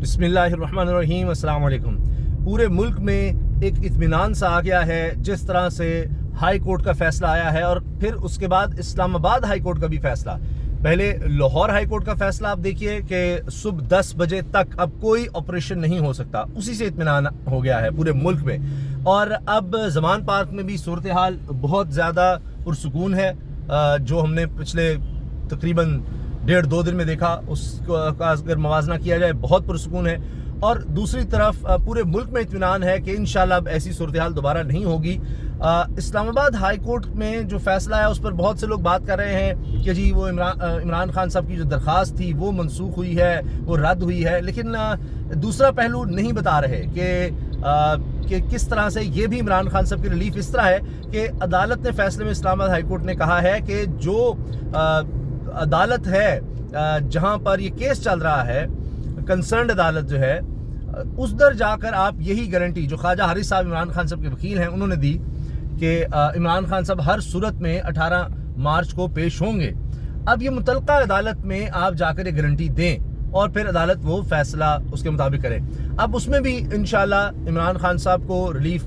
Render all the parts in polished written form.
बिस्मिल्लाहिर्रहमानिर्रहीम, अस्सलाम वालेकुम। पूरे मुल्क में एक इत्मीनान सा आ गया है जिस तरह से हाई कोर्ट का फ़ैसला आया है और फिर उसके बाद इस्लामाबाद हाई कोर्ट का भी फ़ैसला। पहले लाहौर हाई कोर्ट का फ़ैसला आप देखिए कि सुबह 10 बजे तक अब कोई ऑपरेशन नहीं हो सकता, उसी से इत्मीनान हो गया है पूरे मुल्क में। और अब ज़मान पार्क में भी सूरत हाल बहुत ज़्यादा पुरसुकून है। जो हमने पिछले तकरीबन 1.5-2 दिन में देखा उसका अगर मवाजना किया जाए बहुत पुरसुकून है। और दूसरी तरफ पूरे मुल्क में इत्मीनान है कि इंशाल्लाह अब ऐसी सूरत हाल दोबारा नहीं होगी। इस्लामाबाद हाई कोर्ट में जो फैसला है उस पर बहुत से लोग बात कर रहे हैं कि जी वो इमरान खान साहब की जो दरख्वास्त थी वो मनसूख हुई है, वो रद्द हुई है, लेकिन दूसरा पहलू नहीं बता रहे कि किस तरह से ये भी इमरान खान साहब की रिलीफ इस तरह है कि अदालत ने फैसले में इस्लामाबाद हाई कोर्ट ने कहा है कि जो अदालत है जहां पर ये केस चल रहा है, कंसर्न्ड अदालत जो है, उस दर जाकर आप यही गारंटी जो ख्वाजा हारिस साहब इमरान खान साहब के वकील हैं उन्होंने दी कि इमरान खान साहब हर सूरत में 18 मार्च को पेश होंगे। अब ये मुतल्लका अदालत में आप जाकर ये गारंटी दें और फिर अदालत वो फैसला उसके मुताबिक करे। अब उसमें भी इंशाल्लाह इमरान खान साहब को रिलीफ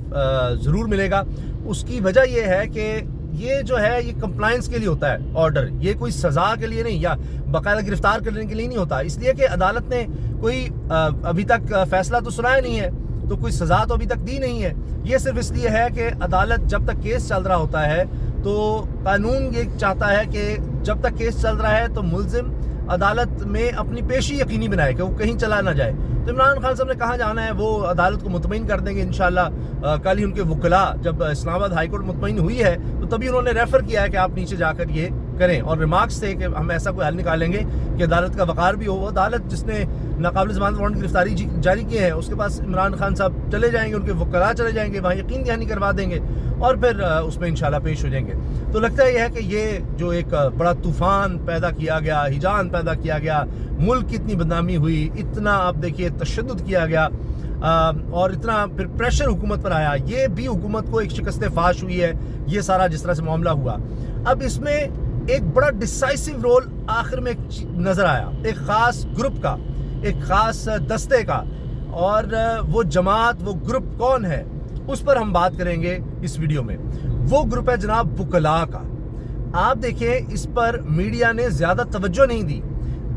ज़रूर मिलेगा। उसकी वजह ये है कि ये जो है ये कंप्लायंस के लिए होता है ऑर्डर, ये कोई सज़ा के लिए नहीं या बाकायदा गिरफ्तार करने के लिए नहीं होता। इसलिए कि अदालत ने कोई अभी तक फैसला तो सुनाया नहीं है, तो कोई सज़ा तो अभी तक दी नहीं है। ये सिर्फ इसलिए है कि अदालत जब तक केस चल रहा होता है तो कानून ये चाहता है कि जब तक केस चल रहा है तो मुल्ज़िम अदालत में अपनी पेशी यकीनी बनाए कि वो कहीं चला ना जाए। तो इमरान खान साहब ने कहाँ जाना है वो अदालत को मुतमईन कर देंगे इंशाल्लाह। कल ही उनके वकला जब इस्लामाबाद हाई कोर्ट मुतमईन हुई है तो तभी उन्होंने रेफ़र किया है कि आप नीचे जाकर ये करें, और रिमार्क्स थे कि हम ऐसा कोई हल निकालेंगे कि अदालत का वक़ार भी हो। वो अदालत जिसने नाकाबिल ज़मानत वारंट गिरफ्तारी जारी किए हैं उसके पास इमरान खान साहब चले जाएंगे, उनके वकला चले जाएंगे, वहाँ यकीन दहानी करवा देंगे और फिर उसमें इंशाल्लाह पेश हो जाएंगे। तो लगता है कि ये जो एक बड़ा तूफ़ान पैदा किया गया, हिजान पैदा किया गया, मुल्क की इतनी बदनामी हुई, इतना आप देखिए तशद्दुद किया गया और इतना फिर प्रेशर हुकूमत पर आया, ये भी हुकूमत को एक शिकस्त फाश हुई है ये सारा जिस तरह से मामला हुआ। अब इसमें एक बड़ा डिसाइसिव रोल आखिर में नज़र आया एक ख़ास ग्रुप का, एक ख़ास दस्ते का, और वो जमात, वो ग्रुप कौन है उस पर हम बात करेंगे इस वीडियो में। वो ग्रुप है जनाब वकला का। आप देखिए इस पर मीडिया ने ज़्यादा तवज्जो नहीं दी।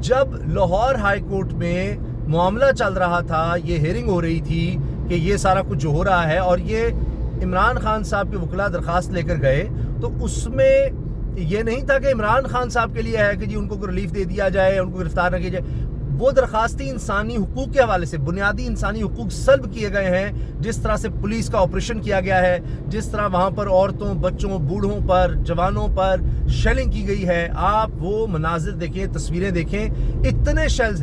जब लाहौर हाई कोर्ट में मामला चल रहा था, ये हेयरिंग हो रही थी कि ये सारा कुछ जो हो रहा है और ये इमरान खान साहब के वकला दरख्वास्त लेकर गए, तो उसमें ये नहीं था कि इमरान खान साहब के लिए है कि जी उनको रिलीफ दे दिया जाए, उनको गिरफ्तार न किया जाए। वो दरखास्ती इंसानी हुकूक के हवाले से, बुनियादी इंसानी हुकूक सल्ब किए गए हैं। जिस तरह से पुलिस का ऑपरेशन किया गया है, जिस तरह वहाँ पर औरतों, बच्चों, बूढ़ों पर, जवानों पर शेलिंग की गई है, आप वो मनाजिर देखें, तस्वीरें देखें। इतने शेल्स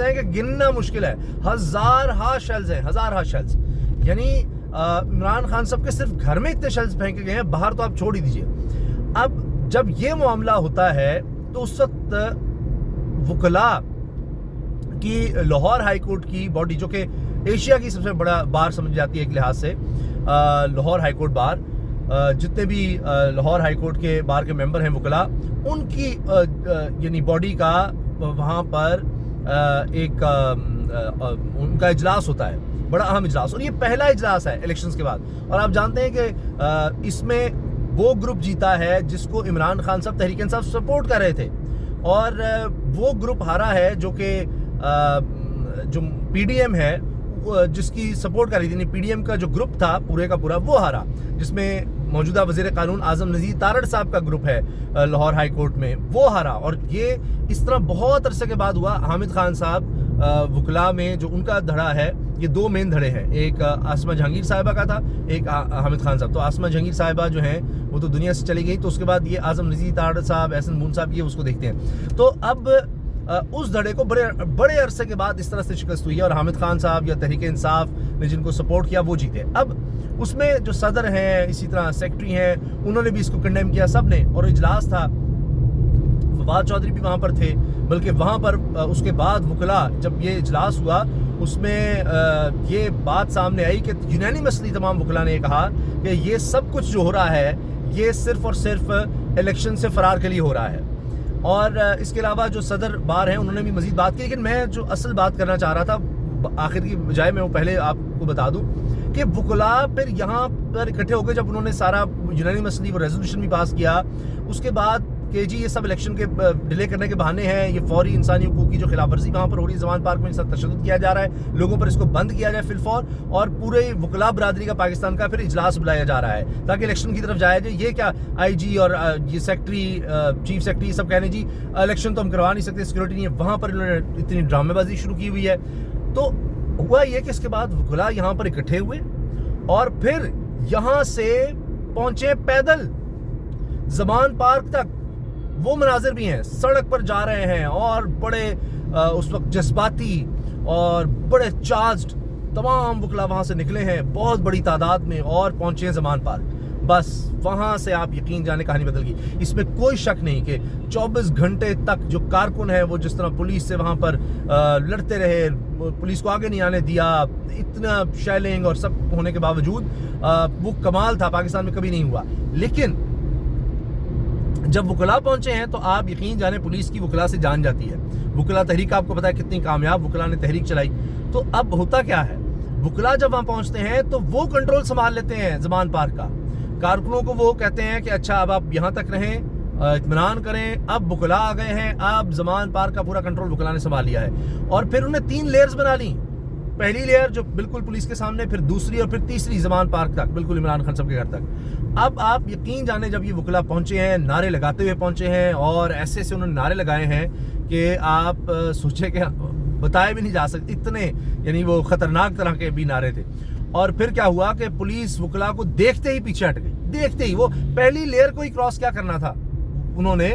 हैं कि गिनना मुश्किल है। हज़ार शेल्स। यानी इमरान खान साहब के सिर्फ घर में इतने शेल्स फेंके गए हैं, बाहर तो आप छोड़ ही दीजिए। अब जब ये मामला होता है तो उस वक्त वकला की लाहौर हाई कोर्ट की बॉडी, जो कि एशिया की सबसे बड़ा बार समझ जाती है एक लिहाज से, लाहौर हाई कोर्ट बार, जितने भी लाहौर हाई कोर्ट के बार के मेंबर हैं वकला, उनकी यानी बॉडी का वहाँ पर एक उनका इजलास होता है, बड़ा अहम इजलास, और ये पहला इजलास है इलेक्शंस के बाद। और आप जानते हैं कि इसमें वो ग्रुप जीता है जिसको इमरान खान साहब, तहरीक इंसाफ सपोर्ट कर रहे थे, और वो ग्रुप हारा है जो कि जो पीडीएम है जिसकी सपोर्ट कर रही थी। पीडीएम का जो ग्रुप था पूरे का पूरा वो हारा, जिसमें मौजूदा वज़ीर कानून आज़म नज़ीर तारड़ साहब का ग्रुप है लाहौर हाई कोर्ट में, वो हारा। और ये इस तरह बहुत अरसे के बाद हुआ। हामिद खान साहब वकला में जो उनका धड़ा है, ये 2 मेन धड़े हैं, एक आसमा जहांगीर साहिबा का था, एक हामिद खान साहब। तो आसमा जहांगीर साहिबा जो हैं वो तो दुनिया से चली गई, तो उसके बाद ये आज़म नज़ीर तारड़ साहब, एहसन मून साहब, ये उसको देखते हैं। तो अब उस धड़े को बड़े अरसे के बाद इस तरह से शिकस्त हुई है, और हामिद खान साहब या तहरीक इंसाफ ने जिनको सपोर्ट किया वो जीते। अब उसमें जो सदर हैं, इसी तरह सेक्रेटरी हैं, उन्होंने भी इसको कंडेम किया सब ने, और इजलास था, फवाद चौधरी भी वहाँ पर थे। बल्कि वहाँ पर उसके बाद वकला जब ये इजलास हुआ उसमें ये बात सामने आई कि यूनानिमसली तमाम वकला ने कहा कि ये सब कुछ जो हो रहा है ये सिर्फ और सिर्फ इलेक्शन से फरार के लिए हो रहा है। اور اس کے علاوہ جو صدر بار ہیں انہوں نے بھی مزید بات کی، لیکن میں جو اصل بات کرنا چاہ رہا تھا آخر کی بجائے میں وہ پہلے آپ کو بتا دوں کہ وکلاء پھر یہاں پر اکٹھے ہو گئے جب انہوں نے سارا یونانیمسلی وہ ریزولوشن بھی پاس کیا، اس کے بعد کہ جی یہ سب الیکشن کے ڈیلے کرنے کے بہانے ہیں، یہ فوری انسانی حقوق کی جو خلاف ورزی وہاں پر ہو رہی ہے، زمان پارک میں اس وقت تشدد کیا جا رہا ہے، لوگوں پر اس کو بند کیا جائے فی الفور، اور پورے وکلاء برادری کا پاکستان کا پھر اجلاس بلایا جا رہا ہے تاکہ الیکشن کی طرف جایا جائے۔ یہ کیا آئی جی اور یہ سیکٹری چیف سیکٹری سب کہنے جی الیکشن تو ہم کروا نہیں سکتے، سیکورٹی نہیں ہے، وہاں پر انہوں نے اتنی ڈرامے بازی شروع کی ہوئی ہے۔ تو ہوا یہ کہ اس کے بعد وکلاء یہاں پر اکٹھے ہوئے اور پھر یہاں سے پہنچے پیدل زمان پارک تک۔ وہ مناظر بھی ہیں، سڑک پر جا رہے ہیں اور بڑے اس وقت جذباتی اور بڑے چارجڈ تمام وکلاء وہاں سے نکلے ہیں بہت بڑی تعداد میں اور پہنچے ہیں زمان پارک۔ بس وہاں سے آپ یقین جانے کہانی بدل گئی۔ اس میں کوئی شک نہیں کہ 24 گھنٹے تک جو کارکن ہیں وہ جس طرح پولیس سے وہاں پر لڑتے رہے، پولیس کو آگے نہیں آنے دیا، اتنا شیلنگ اور سب ہونے کے باوجود وہ کمال تھا، پاکستان میں کبھی نہیں ہوا۔ لیکن جب وکلاء پہنچے ہیں تو آپ یقین جانے پولیس کی وکلاء سے جان جاتی ہے۔ وکلاء تحریک آپ کو پتا ہے کتنی کامیاب وکلاء نے تحریک چلائی۔ تو اب ہوتا کیا ہے، وکلاء جب وہاں پہنچتے ہیں تو وہ کنٹرول سنبھال لیتے ہیں زمان پارک کا۔ کارکنوں کو وہ کہتے ہیں کہ اچھا اب آپ یہاں تک رہیں، اطمینان کریں، اب وکلاء آ گئے ہیں، اب زمان پارک کا پورا کنٹرول وکلاء نے سنبھال لیا ہے۔ اور پھر انہیں 3 لیئرز بنا لی، پہلی لیئر جو بالکل پولیس کے سامنے، پھر دوسری اور پھر تیسری زمان پارک تک، بالکل عمران خان صاحب کے گھر تک۔ اب آپ یقین جانے جب یہ وکلاء پہنچے ہیں، نعرے لگاتے ہوئے پہنچے ہیں اور ایسے سے انہوں نے نعرے لگائے ہیں کہ آپ سوچے کہ بتائے بھی نہیں جا سکتے، اتنے یعنی وہ خطرناک طرح کے بھی نعرے تھے۔ اور پھر کیا ہوا کہ پولیس وکلاء کو دیکھتے ہی پیچھے ہٹ گئی، دیکھتے ہی، وہ پہلی لیئر کو ہی کراس کیا کرنا تھا انہوں نے،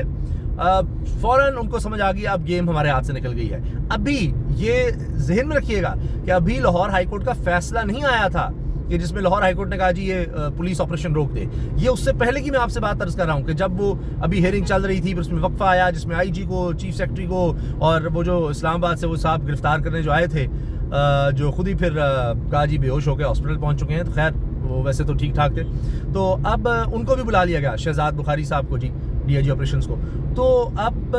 فوراً ان کو سمجھ آ گئی اب گیم ہمارے ہاتھ سے نکل گئی ہے۔ ابھی یہ ذہن میں رکھیے گا کہ ابھی لاہور ہائی کورٹ کا فیصلہ نہیں آیا تھا کہ جس میں لاہور ہائی کورٹ نے کہا جی یہ پولیس آپریشن روک دے۔ یہ اس سے پہلے کی میں آپ سے بات عرض کر رہا ہوں کہ جب وہ ابھی ہیئرنگ چل رہی تھی، پھر اس میں وقفہ آیا جس میں آئی جی کو، چیف سیکرٹری کو اور وہ جو اسلام آباد سے وہ صاحب گرفتار کرنے جو آئے تھے، جو خود ہی پھر کہا جی بے ہوش ہو کے ہاسپٹل پہنچ چکے ہیں، تو خیر وہ ویسے تو ٹھیک ٹھاک تھے، تو اب ان کو بھی بلا لیا گیا، شہزاد بخاری صاحب کو، G D I G operations کو۔ تو اب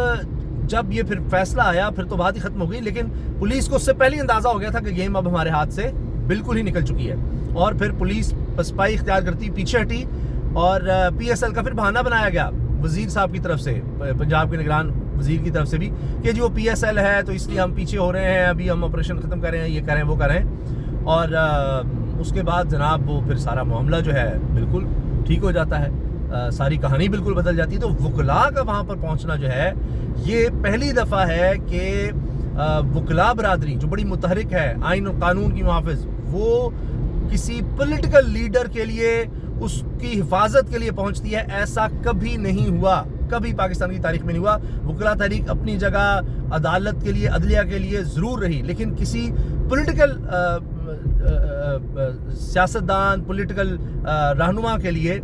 جب یہ پھر فیصلہ آیا پھر تو بات ہی ختم ہو گئی، لیکن پولیس کو اس سے پہلے اندازہ ہو گیا تھا کہ گیم اب ہمارے ہاتھ سے بالکل ہی نکل چکی ہے، اور پھر پولیس پسپائی اختیار کرتی پیچھے ہٹی، اور پی ایس ایل کا پھر بہانہ بنایا گیا وزیر صاحب کی طرف سے، پنجاب کے نگران وزیر کی طرف سے بھی، کہ جو پی ایس ایل ہے تو اس لیے ہم پیچھے ہو رہے ہیں، ابھی ہم آپریشن ختم کر رہے ہیں، یہ کریں وہ کریں۔ اور اس کے بعد جناب وہ پھر سارا معاملہ جو ہے بالکل ٹھیک ہو جاتا ہے، ساری کہانی بالکل بدل جاتی ہے۔ تو وکلاء کا وہاں پر پہنچنا جو ہے یہ پہلی دفعہ ہے کہ وکلاء برادری جو بڑی متحرک ہے، آئین و قانون کی محافظ، وہ کسی پولیٹیکل لیڈر کے لیے، اس کی حفاظت کے لیے پہنچتی ہے۔ ایسا کبھی نہیں ہوا، کبھی پاکستان کی تاریخ میں نہیں ہوا۔ وکلاء تحریک اپنی جگہ عدالت کے لیے، عدلیہ کے لیے ضرور رہی، لیکن کسی پولیٹیکل سیاستدان، پولیٹیکل رہنما کے لیے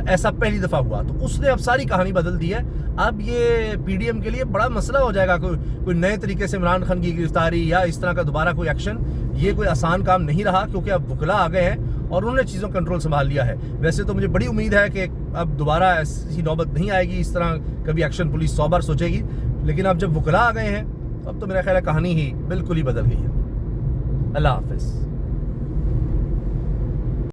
ایسا پہلی دفعہ ہوا۔ تو اس نے اب ساری کہانی بدل دی ہے۔ اب یہ پی ڈی ایم کے لیے بڑا مسئلہ ہو جائے گا، کوئی نئے طریقے سے عمران خان کی گرفتاری یا اس طرح کا دوبارہ کوئی ایکشن، یہ کوئی آسان کام نہیں رہا، کیونکہ اب وکلاء آ گئے ہیں اور انہوں نے چیزوں کا کنٹرول سنبھال لیا ہے۔ ویسے تو مجھے بڑی امید ہے کہ اب دوبارہ ایسی نوبت نہیں آئے گی، اس طرح کبھی ایکشن پولیس 100 بار سوچے گی، لیکن اب جب وکلاء آ گئے ہیں اب تو میرا خیال ہے کہانی ہی بالکل ہی بدل گئی ہے۔ اللہ حافظ۔